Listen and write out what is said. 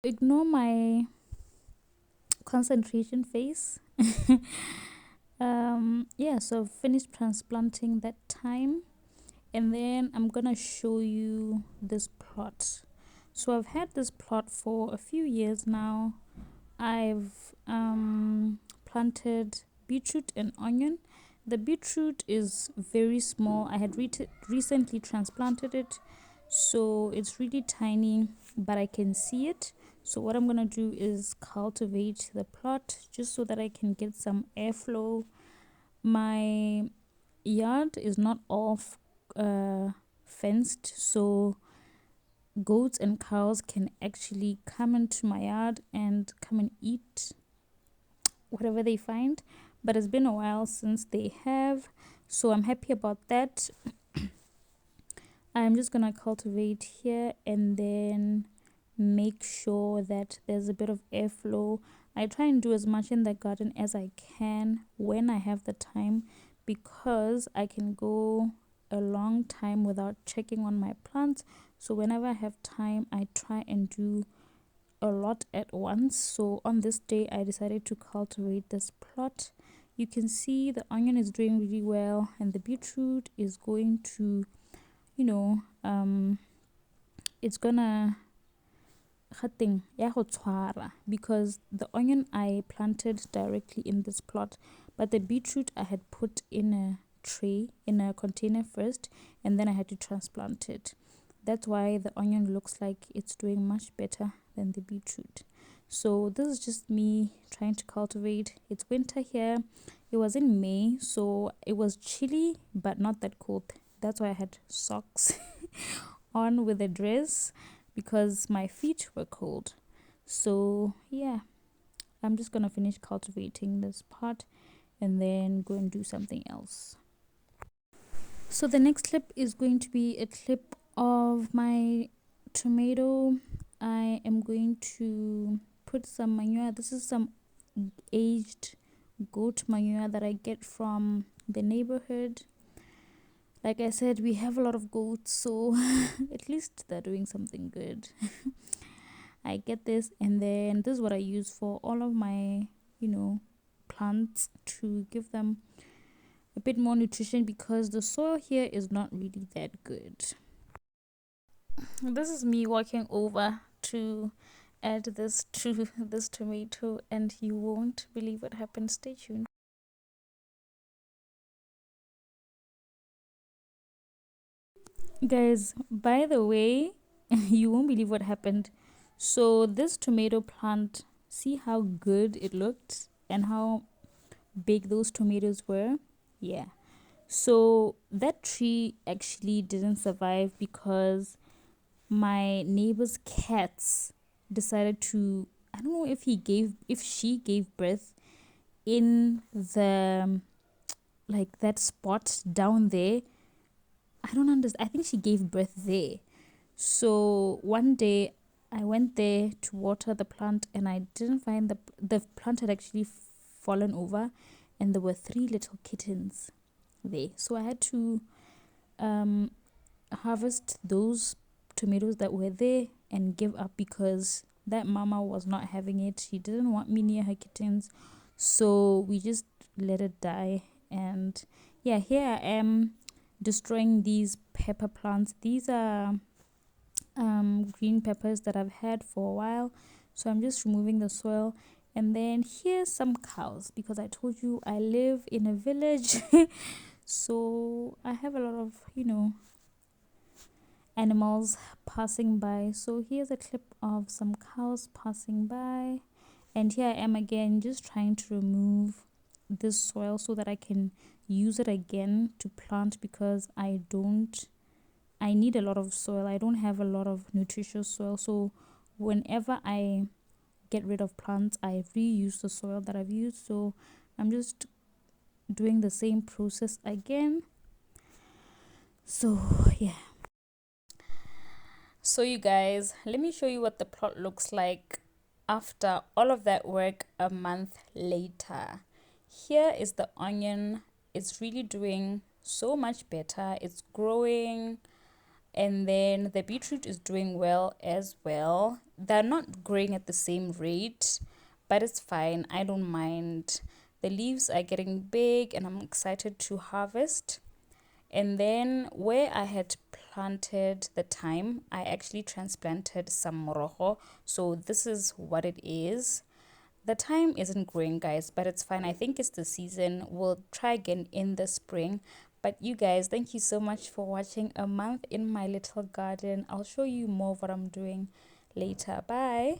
Ignore my concentration face. Yeah, so I've finished transplanting that time, and then I'm gonna show you this plot. So I've had this plot for a few years now. I've planted beetroot and onion. The beetroot is very small. I had recently transplanted it, so it's really tiny, but I can see it. So what I'm gonna do is cultivate the plot just so that I can get some airflow. My yard is not all fenced, so goats and cows can actually come into my yard and come and eat whatever they find. But it's been a while since they have, so I'm happy about that. I'm just gonna cultivate here and then make sure that there's a bit of airflow. I try and do as much in the garden as I can when I have the time, because I can go a long time without checking on my plants. So whenever I have time, I try and do a lot at once. So on this day, I decided to cultivate this plot. You can see the onion is doing really well, and the beetroot is going to, you know, it's gonna because the onion I planted directly in this plot, but the beetroot I had put in a tray, in a container first, and then I had to transplant it. That's why the onion looks like it's doing much better than the beetroot. So this is just me trying to cultivate. It's winter here. It was in May, so it was chilly but not that cold. That's why I had socks on with a dress, because my feet were cold. So yeah, I'm just gonna finish cultivating this part and then go and do something else. So the next clip is going to be a clip of my tomato. I am going to put some manure. This is some aged goat manure that I get from the neighborhood. Like I said, we have a lot of goats, so at least they're doing something good. I get this, and then this is what I use for all of my, plants, to give them a bit more nutrition, because the soil here is not really that good. This is me walking over to add this to this tomato, and you won't believe what happened. Stay tuned. Guys, by the way, you won't believe what happened. So this tomato plant, see how good it looked and how big those tomatoes were? Yeah. So that tree actually didn't survive because my neighbor's cats decided to, I don't know if she gave birth in the like that spot down there. I don't understand. I think she gave birth there. So one day I went there to water the plant, and I didn't find the plant had actually fallen over, and there were 3 little kittens there. So I had to um, harvest those tomatoes that were there and give up, because that mama was not having it. She didn't want me near her kittens. So we just let it die. And yeah, here I am destroying these pepper plants. These are green peppers that I've had for a while. So I'm just removing the soil. And then here's some cows, because I told you I live in a village. So I have a lot of, animals passing by. So here's a clip of some cows passing by. And here I am again, just trying to remove this soil so that I can use it again to plant, because I need a lot of soil. I don't have a lot of nutritious soil. So whenever I get rid of plants, I reuse the soil that I've used. So I'm just doing the same process again. So yeah. So you guys, let me show you what the plot looks like after all of that work a month later. Here is the onion. It's really doing so much better. It's growing. And then the beetroot is doing well as well. They're not growing at the same rate, but it's fine. I don't mind. The leaves are getting big and I'm excited to harvest. And then where I had planted the thyme, I actually transplanted some morojo. So this is what it is. The thyme isn't growing, guys, but it's fine. I think it's the season. We'll try again in the spring. But you guys, thank you so much for watching a month in my little garden. I'll show you more of what I'm doing later. Bye.